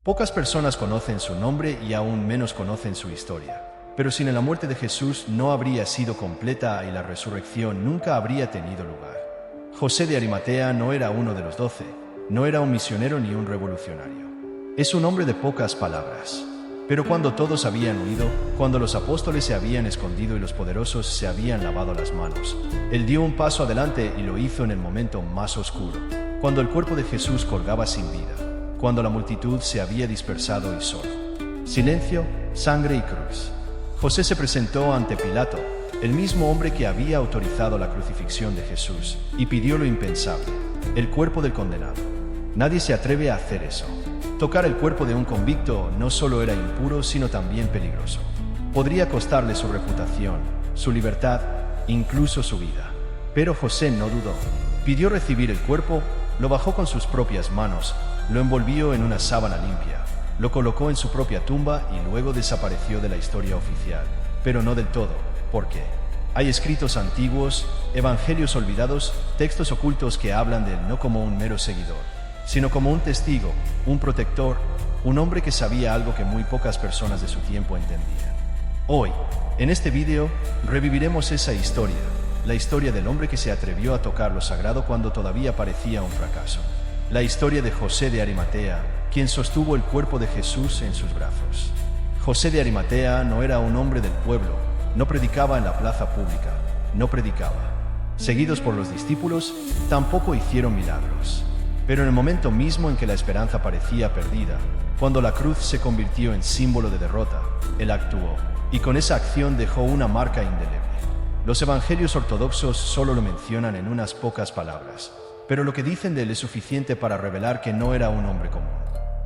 Pocas personas conocen su nombre y aún menos conocen su historia. Pero sin la muerte de Jesús no habría sido completa y la resurrección nunca habría tenido lugar. José de Arimatea no era uno de los 12, no era un misionero ni un revolucionario. Es un hombre de pocas palabras. Pero cuando todos habían huido, cuando los apóstoles se habían escondido y los poderosos se habían lavado las manos, él dio un paso adelante y lo hizo en el momento más oscuro, cuando el cuerpo de Jesús colgaba sin vida, cuando la multitud se había dispersado y solo. Silencio, sangre y cruz. José se presentó ante Pilato, el mismo hombre que había autorizado la crucifixión de Jesús, y pidió lo impensable, el cuerpo del condenado. Nadie se atreve a hacer eso. Tocar el cuerpo de un convicto no solo era impuro, sino también peligroso. Podría costarle su reputación, su libertad, incluso su vida. Pero José no dudó. Pidió recibir el cuerpo, lo bajó con sus propias manos, lo envolvió en una sábana limpia, lo colocó en su propia tumba y luego desapareció de la historia oficial. Pero no del todo. ¿Por qué? Hay escritos antiguos, evangelios olvidados, textos ocultos que hablan de él no como un mero seguidor, sino como un testigo, un protector, un hombre que sabía algo que muy pocas personas de su tiempo entendían. Hoy, en este vídeo, reviviremos esa historia, la historia del hombre que se atrevió a tocar lo sagrado cuando todavía parecía un fracaso. La historia de José de Arimatea, quien sostuvo el cuerpo de Jesús en sus brazos. José de Arimatea no era un hombre del pueblo, no predicaba en la plaza pública, no predicaba. Seguidos por los discípulos, tampoco hicieron milagros. Pero en el momento mismo en que la esperanza parecía perdida, cuando la cruz se convirtió en símbolo de derrota, él actuó, y con esa acción dejó una marca indeleble. Los evangelios ortodoxos solo lo mencionan en unas pocas palabras, pero lo que dicen de él es suficiente para revelar que no era un hombre común.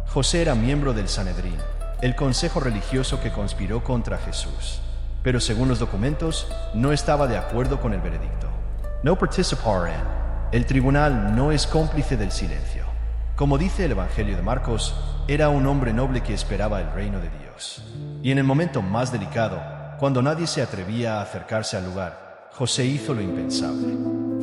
José era miembro del Sanedrín, el consejo religioso que conspiró contra Jesús. Pero según los documentos, no estaba de acuerdo con el veredicto. No participar en. El tribunal no es cómplice del silencio. Como dice el Evangelio de Marcos, era un hombre noble que esperaba el reino de Dios. Y en el momento más delicado, cuando nadie se atrevía a acercarse al lugar, José hizo lo impensable.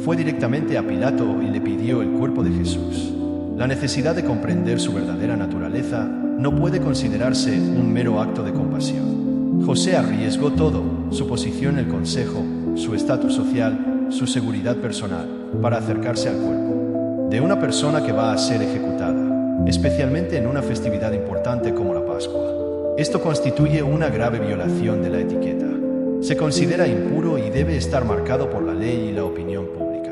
Fue directamente a Pilato y le pidió el cuerpo de Jesús. La necesidad de comprender su verdadera naturaleza no puede considerarse un mero acto de compasión. José arriesgó todo, su posición en el consejo, su estatus social, su seguridad personal, para acercarse al cuerpo de una persona que va a ser ejecutada, especialmente en una festividad importante como la Pascua. Esto constituye una grave violación de la etiqueta. Se considera impuro y debe estar marcado por la ley y la opinión pública.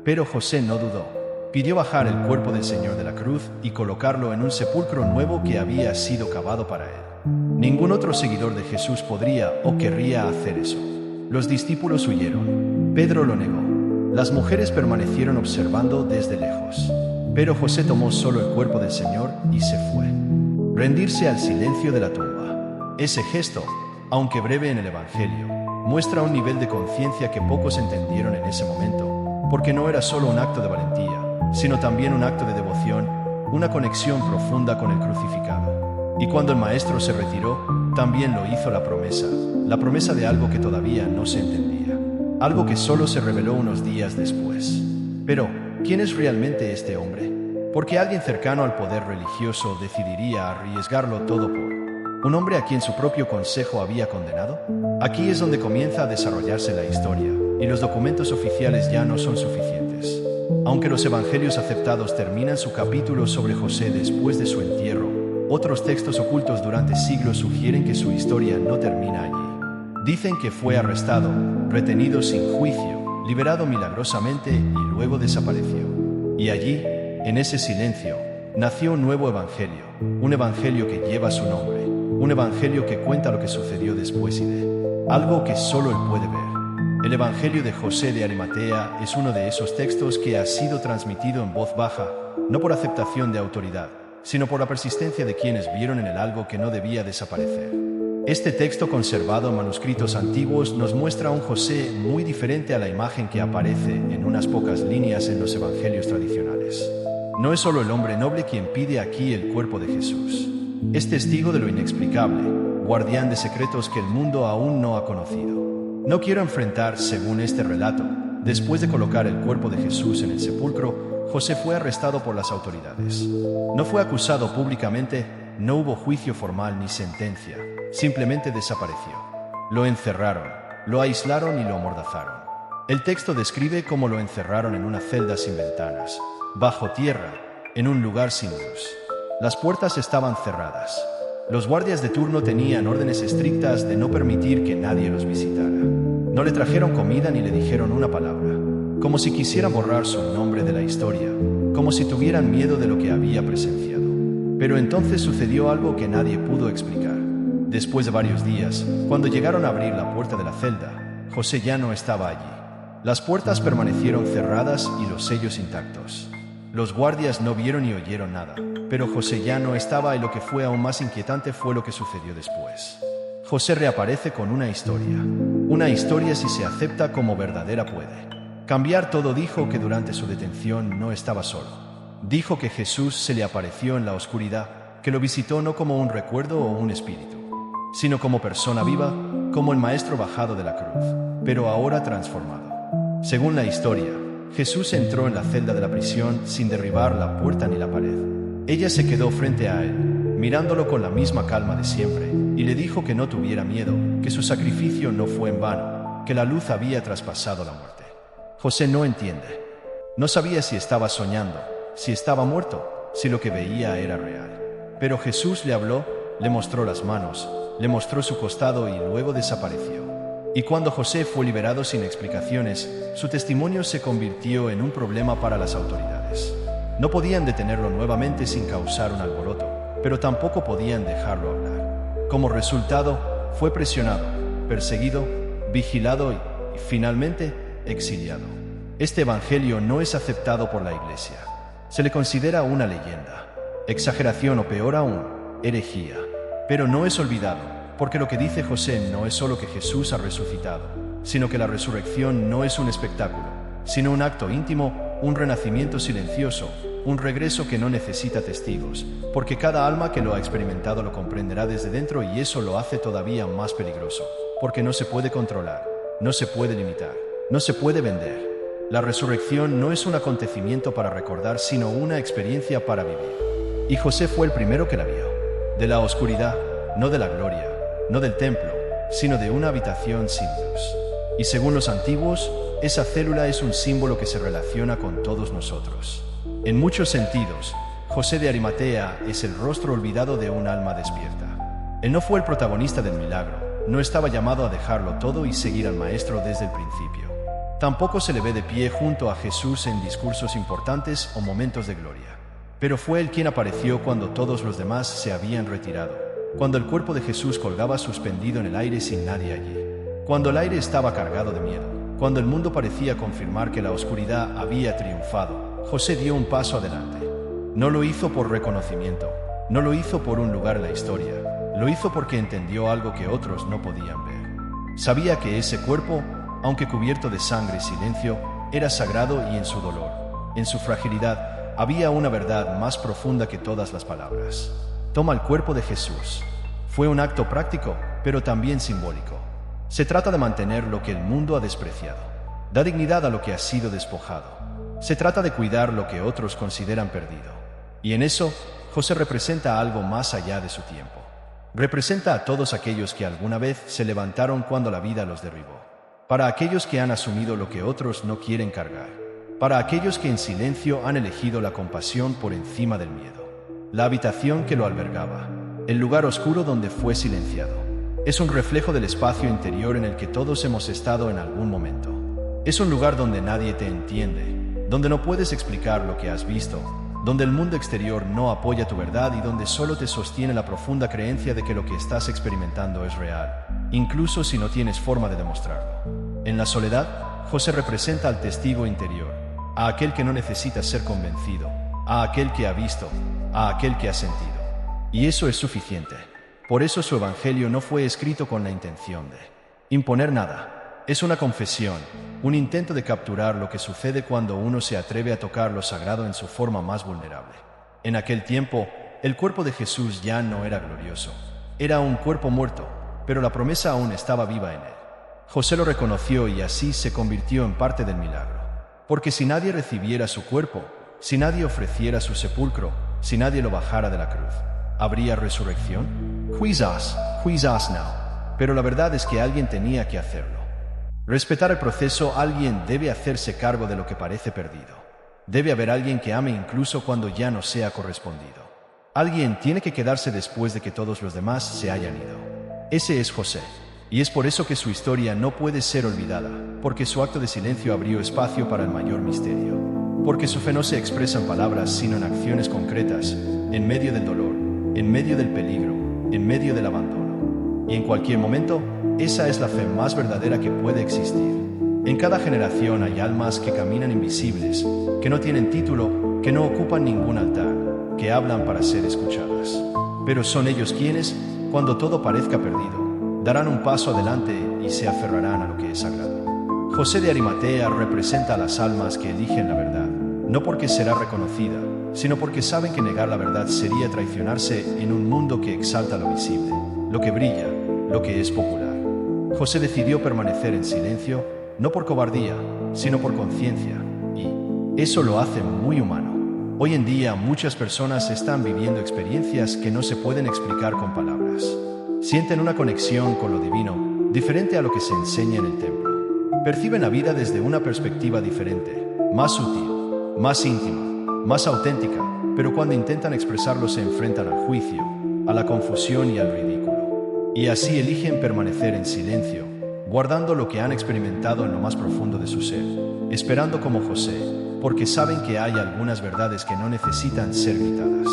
Pero José no dudó. Pidió bajar el cuerpo del Señor de la cruz y colocarlo en un sepulcro nuevo que había sido cavado para él. Ningún otro seguidor de Jesús podría o querría hacer eso. Los discípulos huyeron. Pedro lo negó. Las mujeres permanecieron observando desde lejos. Pero José tomó solo el cuerpo del Señor y se fue. Rendirse al silencio de la tumba. Ese gesto, aunque breve en el Evangelio, muestra un nivel de conciencia que pocos entendieron en ese momento, porque no era solo un acto de valentía, sino también un acto de devoción, una conexión profunda con el crucificado. Y cuando el Maestro se retiró, también lo hizo la promesa de algo que todavía no se entendía. Algo que solo se reveló unos días después. Pero, ¿quién es realmente este hombre? ¿Por qué alguien cercano al poder religioso decidiría arriesgarlo todo por un hombre a quien su propio consejo había condenado? Aquí es donde comienza a desarrollarse la historia, y los documentos oficiales ya no son suficientes. Aunque los evangelios aceptados terminan su capítulo sobre José después de su entierro, otros textos ocultos durante siglos sugieren que su historia no termina allí. Dicen que fue arrestado, retenido sin juicio, liberado milagrosamente y luego desapareció. Y allí, en ese silencio, nació un nuevo evangelio, un evangelio que lleva su nombre, un evangelio que cuenta lo que sucedió después y de algo que solo él puede ver. El evangelio de José de Arimatea es uno de esos textos que ha sido transmitido en voz baja, no por aceptación de autoridad, sino por la persistencia de quienes vieron en él algo que no debía desaparecer. Este texto conservado en manuscritos antiguos nos muestra a un José muy diferente a la imagen que aparece en unas pocas líneas en los evangelios tradicionales. No es solo el hombre noble quien pide aquí el cuerpo de Jesús. Es testigo de lo inexplicable, guardián de secretos que el mundo aún no ha conocido. No quiero enfrentar, según este relato, después de colocar el cuerpo de Jesús en el sepulcro, José fue arrestado por las autoridades. No fue acusado públicamente, no hubo juicio formal ni sentencia, simplemente desapareció. Lo encerraron, lo aislaron y lo amordazaron. El texto describe cómo lo encerraron en una celda sin ventanas, bajo tierra, en un lugar sin luz. Las puertas estaban cerradas. Los guardias de turno tenían órdenes estrictas de no permitir que nadie los visitara. No le trajeron comida ni le dijeron una palabra, como si quisieran borrar su nombre de la historia, como si tuvieran miedo de lo que había presenciado. Pero entonces sucedió algo que nadie pudo explicar. Después de varios días, cuando llegaron a abrir la puerta de la celda, José ya no estaba allí. Las puertas permanecieron cerradas y los sellos intactos. Los guardias no vieron ni oyeron nada, pero José ya no estaba y lo que fue aún más inquietante fue lo que sucedió después. José reaparece con una historia si se acepta como verdadera puede. Cambiar todo. Dijo que durante su detención no estaba solo. Dijo que Jesús se le apareció en la oscuridad, que lo visitó no como un recuerdo o un espíritu, sino como persona viva, como el Maestro bajado de la cruz, pero ahora transformado. Según la historia, Jesús entró en la celda de la prisión sin derribar la puerta ni la pared. Ella se quedó frente a él, mirándolo con la misma calma de siempre, y le dijo que no tuviera miedo, que su sacrificio no fue en vano, que la luz había traspasado la muerte. José no entiende. No sabía si estaba soñando, si estaba muerto, si lo que veía era real. Pero Jesús le habló, le mostró las manos, le mostró su costado y luego desapareció. Y cuando José fue liberado sin explicaciones, su testimonio se convirtió en un problema para las autoridades. No podían detenerlo nuevamente sin causar un alboroto, pero tampoco podían dejarlo hablar. Como resultado, fue presionado, perseguido, vigilado y finalmente, exiliado. Este evangelio no es aceptado por la Iglesia. Se le considera una leyenda, exageración o peor aún, herejía. Pero no es olvidado, porque lo que dice José no es solo que Jesús ha resucitado, sino que la resurrección no es un espectáculo, sino un acto íntimo, un renacimiento silencioso, un regreso que no necesita testigos, porque cada alma que lo ha experimentado lo comprenderá desde dentro y eso lo hace todavía más peligroso, porque no se puede controlar, no se puede limitar, no se puede vender. La resurrección no es un acontecimiento para recordar, sino una experiencia para vivir. Y José fue el primero que la vio. De la oscuridad, no de la gloria, no del templo, sino de una habitación sin luz. Y según los antiguos, esa célula es un símbolo que se relaciona con todos nosotros. En muchos sentidos, José de Arimatea es el rostro olvidado de un alma despierta. Él no fue el protagonista del milagro, no estaba llamado a dejarlo todo y seguir al Maestro desde el principio. Tampoco se le ve de pie junto a Jesús en discursos importantes o momentos de gloria. Pero fue él quien apareció cuando todos los demás se habían retirado, cuando el cuerpo de Jesús colgaba suspendido en el aire sin nadie allí, cuando el aire estaba cargado de miedo, cuando el mundo parecía confirmar que la oscuridad había triunfado. José dio un paso adelante. No lo hizo por reconocimiento, no lo hizo por un lugar en la historia, lo hizo porque entendió algo que otros no podían ver. Sabía que ese cuerpo, aunque cubierto de sangre y silencio, era sagrado y en su dolor, en su fragilidad, había una verdad más profunda que todas las palabras. Toma el cuerpo de Jesús. Fue un acto práctico, pero también simbólico. Se trata de mantener lo que el mundo ha despreciado. Da dignidad a lo que ha sido despojado. Se trata de cuidar lo que otros consideran perdido. Y en eso, José representa algo más allá de su tiempo. Representa a todos aquellos que alguna vez se levantaron cuando la vida los derribó. Para aquellos que han asumido lo que otros no quieren cargar. Para aquellos que en silencio han elegido la compasión por encima del miedo. La habitación que lo albergaba, el lugar oscuro donde fue silenciado, es un reflejo del espacio interior en el que todos hemos estado en algún momento. Es un lugar donde nadie te entiende, donde no puedes explicar lo que has visto, donde el mundo exterior no apoya tu verdad y donde solo te sostiene la profunda creencia de que lo que estás experimentando es real, incluso si no tienes forma de demostrarlo. En la soledad, José representa al testigo interior, a aquel que no necesita ser convencido, a aquel que ha visto, a aquel que ha sentido. Y eso es suficiente. Por eso su evangelio no fue escrito con la intención de imponer nada. Es una confesión, un intento de capturar lo que sucede cuando uno se atreve a tocar lo sagrado en su forma más vulnerable. En aquel tiempo, el cuerpo de Jesús ya no era glorioso. Era un cuerpo muerto, pero la promesa aún estaba viva en él. José lo reconoció y así se convirtió en parte del milagro. Porque si nadie recibiera su cuerpo, si nadie ofreciera su sepulcro, si nadie lo bajara de la cruz, ¿Habría resurrección? Quizás no. Pero la verdad es que alguien tenía que hacerlo. Respetar el proceso, alguien debe hacerse cargo de lo que parece perdido. Debe haber alguien que ame incluso cuando ya no sea correspondido. Alguien tiene que quedarse después de que todos los demás se hayan ido. Ese es José. Y es por eso que su historia no puede ser olvidada, porque su acto de silencio abrió espacio para el mayor misterio. Porque su fe no se expresa en palabras, sino en acciones concretas, en medio del dolor, en medio del peligro, en medio del abandono. Y en cualquier momento, esa es la fe más verdadera que puede existir. En cada generación hay almas que caminan invisibles, que no tienen título, que no ocupan ningún altar, que hablan para ser escuchadas. Pero son ellos quienes, cuando todo parezca perdido, darán un paso adelante y se aferrarán a lo que es sagrado. José de Arimatea representa a las almas que eligen la verdad, no porque será reconocida, sino porque saben que negar la verdad sería traicionarse en un mundo que exalta lo visible, lo que brilla, lo que es popular. José decidió permanecer en silencio, no por cobardía, sino por conciencia, y eso lo hace muy humano. Hoy en día muchas personas están viviendo experiencias que no se pueden explicar con palabras. Sienten una conexión con lo divino, diferente a lo que se enseña en el templo. Perciben la vida desde una perspectiva diferente, más sutil, más íntima, más auténtica, pero cuando intentan expresarlo se enfrentan al juicio, a la confusión y al ridículo. Y así eligen permanecer en silencio, guardando lo que han experimentado en lo más profundo de su ser, esperando como José, porque saben que hay algunas verdades que no necesitan ser gritadas.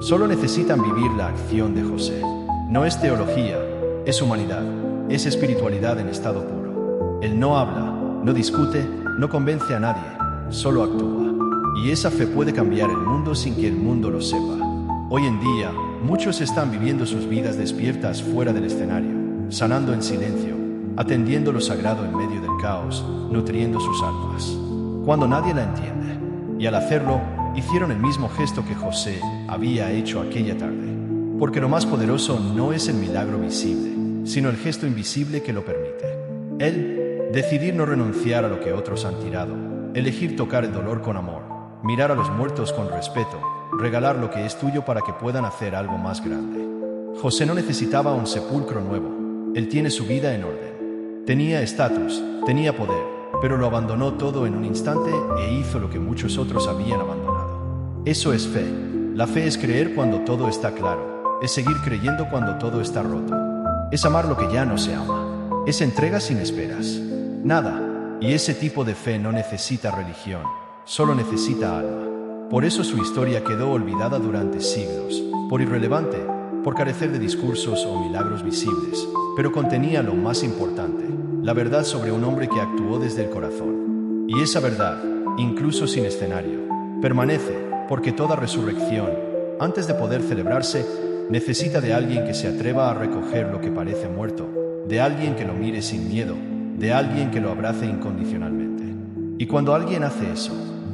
Solo necesitan vivir la acción de José. No es teología, es humanidad, es espiritualidad en estado puro. Él no habla, no discute, no convence a nadie, solo actúa. Y esa fe puede cambiar el mundo sin que el mundo lo sepa. Hoy en día, muchos están viviendo sus vidas despiertas fuera del escenario, sanando en silencio, atendiendo lo sagrado en medio del caos, nutriendo sus almas, cuando nadie la entiende. Y al hacerlo, hicieron el mismo gesto que José había hecho aquella tarde. Porque lo más poderoso no es el milagro visible, sino el gesto invisible que lo permite. Decidir no renunciar a lo que otros han tirado, elegir tocar el dolor con amor, mirar a los muertos con respeto, regalar lo que es tuyo para que puedan hacer algo más grande. José no necesitaba un sepulcro nuevo, él tiene su vida en orden. Tenía estatus, tenía poder, pero lo abandonó todo en un instante e hizo lo que muchos otros habían abandonado. Eso es fe. La fe es creer cuando todo está claro. Es seguir creyendo cuando todo está roto. Es amar lo que ya no se ama. Es entrega sin esperas. Nada. Y ese tipo de fe no necesita religión, solo necesita alma. Por eso su historia quedó olvidada durante siglos, por irrelevante, por carecer de discursos o milagros visibles, pero contenía lo más importante, la verdad sobre un hombre que actuó desde el corazón. Y esa verdad, incluso sin escenario, permanece, porque toda resurrección, antes de poder celebrarse, necesita de alguien que se atreva a recoger lo que parece muerto, de alguien que lo mire sin miedo, de alguien que lo abrace incondicionalmente. Y cuando alguien hace eso,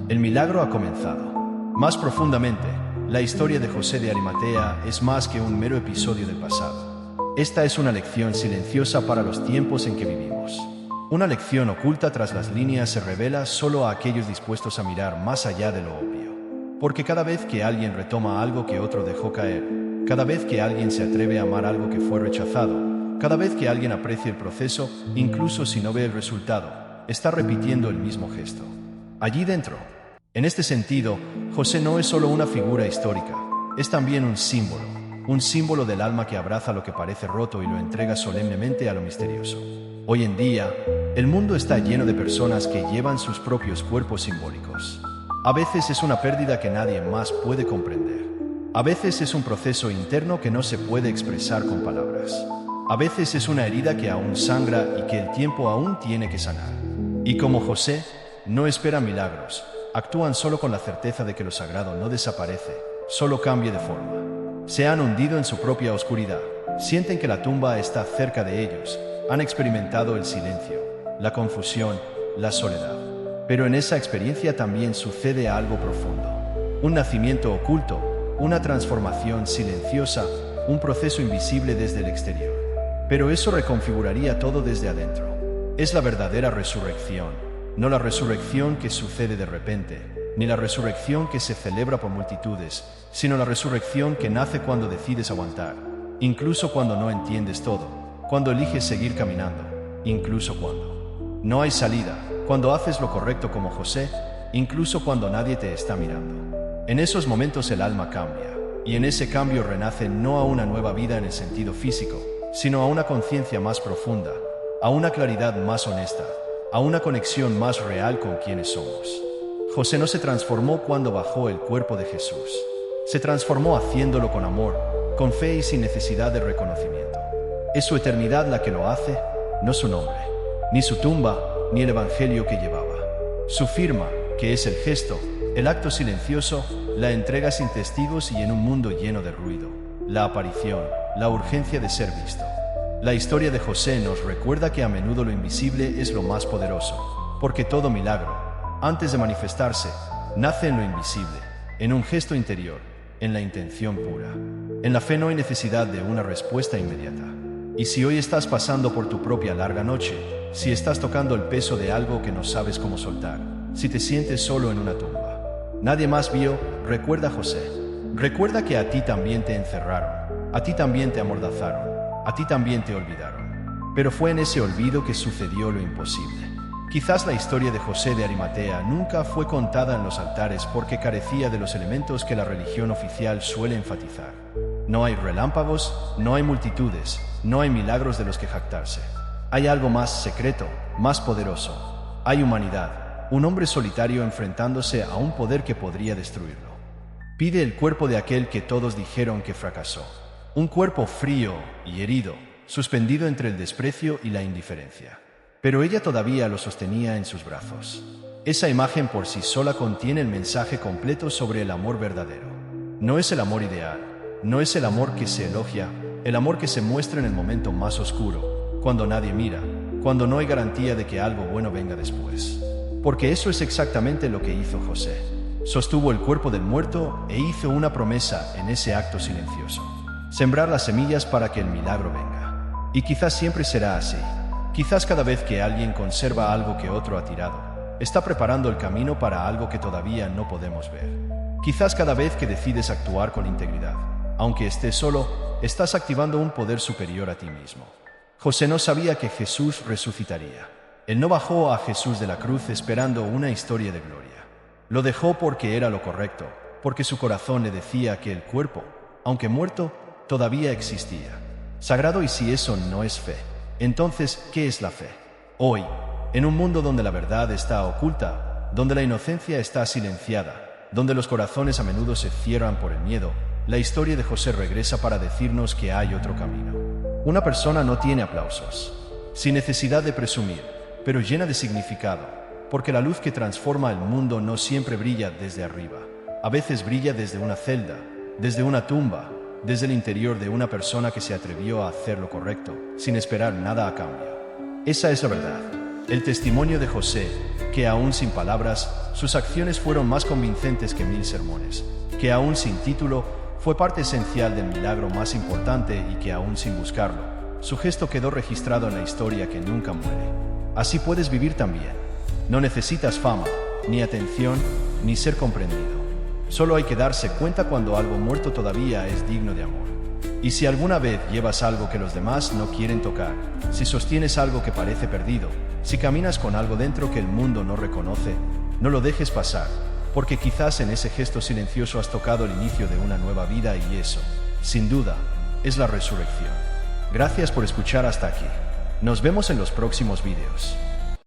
el milagro ha comenzado. Más profundamente, la historia de José de Arimatea es más que un mero episodio del pasado. Esta es una lección silenciosa para los tiempos en que vivimos. Una lección oculta tras las líneas se revela solo a aquellos dispuestos a mirar más allá de lo obvio. Porque cada vez que alguien retoma algo que otro dejó caer, cada vez que alguien se atreve a amar algo que fue rechazado, cada vez que alguien aprecia el proceso, incluso si no ve el resultado, está repitiendo el mismo gesto. Allí dentro. En este sentido, José no es solo una figura histórica, es también un símbolo del alma que abraza lo que parece roto y lo entrega solemnemente a lo misterioso. Hoy en día, el mundo está lleno de personas que llevan sus propios cuerpos simbólicos. A veces es una pérdida que nadie más puede comprender. A veces es un proceso interno que no se puede expresar con palabras. A veces es una herida que aún sangra y que el tiempo aún tiene que sanar. Y como José, no esperan milagros, actúan solo con la certeza de que lo sagrado no desaparece, solo cambia de forma. Se han hundido en su propia oscuridad, sienten que la tumba está cerca de ellos, han experimentado el silencio, la confusión, la soledad. Pero en esa experiencia también sucede algo profundo. Un nacimiento oculto, una transformación silenciosa, un proceso invisible desde el exterior. Pero eso reconfiguraría todo desde adentro. Es la verdadera resurrección, no la resurrección que sucede de repente, ni la resurrección que se celebra por multitudes, sino la resurrección que nace cuando decides aguantar, incluso cuando no entiendes todo, cuando eliges seguir caminando, incluso cuando no hay salida, cuando haces lo correcto como José, incluso cuando nadie te está mirando. En esos momentos el alma cambia, y en ese cambio renace no a una nueva vida en el sentido físico, sino a una conciencia más profunda, a una claridad más honesta, a una conexión más real con quienes somos. José no se transformó cuando bajó el cuerpo de Jesús. Se transformó haciéndolo con amor, con fe y sin necesidad de reconocimiento. Es su eternidad la que lo hace, no su nombre, ni su tumba, ni el evangelio que llevaba. Su firma, que es el gesto, el acto silencioso, la entrega sin testigos y en un mundo lleno de ruido, la aparición, la urgencia de ser visto. La historia de José nos recuerda que a menudo lo invisible es lo más poderoso, porque todo milagro, antes de manifestarse, nace en lo invisible, en un gesto interior, en la intención pura. En la fe no hay necesidad de una respuesta inmediata. Y si hoy estás pasando por tu propia larga noche, si estás tocando el peso de algo que no sabes cómo soltar, si te sientes solo en una tumba, nadie más vio, recuerda a José. Recuerda que a ti también te encerraron, a ti también te amordazaron, a ti también te olvidaron. Pero fue en ese olvido que sucedió lo imposible. Quizás la historia de José de Arimatea nunca fue contada en los altares porque carecía de los elementos que la religión oficial suele enfatizar. No hay relámpagos, no hay multitudes, no hay milagros de los que jactarse. Hay algo más secreto, más poderoso. Hay humanidad, un hombre solitario enfrentándose a un poder que podría destruirlo. Pide el cuerpo de aquel que todos dijeron que fracasó. Un cuerpo frío y herido, suspendido entre el desprecio y la indiferencia. Pero ella todavía lo sostenía en sus brazos. Esa imagen por sí sola contiene el mensaje completo sobre el amor verdadero. No es el amor ideal, no es el amor que se elogia, el amor que se muestra en el momento más oscuro, cuando nadie mira, cuando no hay garantía de que algo bueno venga después. Porque eso es exactamente lo que hizo José. Sostuvo el cuerpo del muerto e hizo una promesa en ese acto silencioso. Sembrar las semillas para que el milagro venga. Y quizás siempre será así. Quizás cada vez que alguien conserva algo que otro ha tirado, está preparando el camino para algo que todavía no podemos ver. Quizás cada vez que decides actuar con integridad, aunque estés solo, estás activando un poder superior a ti mismo. José no sabía que Jesús resucitaría. Él no bajó a Jesús de la cruz esperando una historia de gloria. Lo dejó porque era lo correcto, porque su corazón le decía que el cuerpo, aunque muerto, todavía existía. Sagrado, y si eso no es fe, entonces, ¿qué es la fe? Hoy, en un mundo donde la verdad está oculta, donde la inocencia está silenciada, donde los corazones a menudo se cierran por el miedo, la historia de José regresa para decirnos que hay otro camino. Una persona no tiene aplausos, sin necesidad de presumir, pero llena de significado, porque la luz que transforma el mundo no siempre brilla desde arriba. A veces brilla desde una celda, desde una tumba, desde el interior de una persona que se atrevió a hacer lo correcto, sin esperar nada a cambio. Esa es la verdad. El testimonio de José, que aún sin palabras, sus acciones fueron más convincentes que 1000 sermones, que aún sin título, fue parte esencial del milagro más importante y que aún sin buscarlo, su gesto quedó registrado en la historia que nunca muere. Así puedes vivir también. No necesitas fama, ni atención, ni ser comprendido. Solo hay que darse cuenta cuando algo muerto todavía es digno de amor. Y si alguna vez llevas algo que los demás no quieren tocar, si sostienes algo que parece perdido, si caminas con algo dentro que el mundo no reconoce, no lo dejes pasar, porque quizás en ese gesto silencioso has tocado el inicio de una nueva vida y eso, sin duda, es la resurrección. Gracias por escuchar hasta aquí. Nos vemos en los próximos vídeos.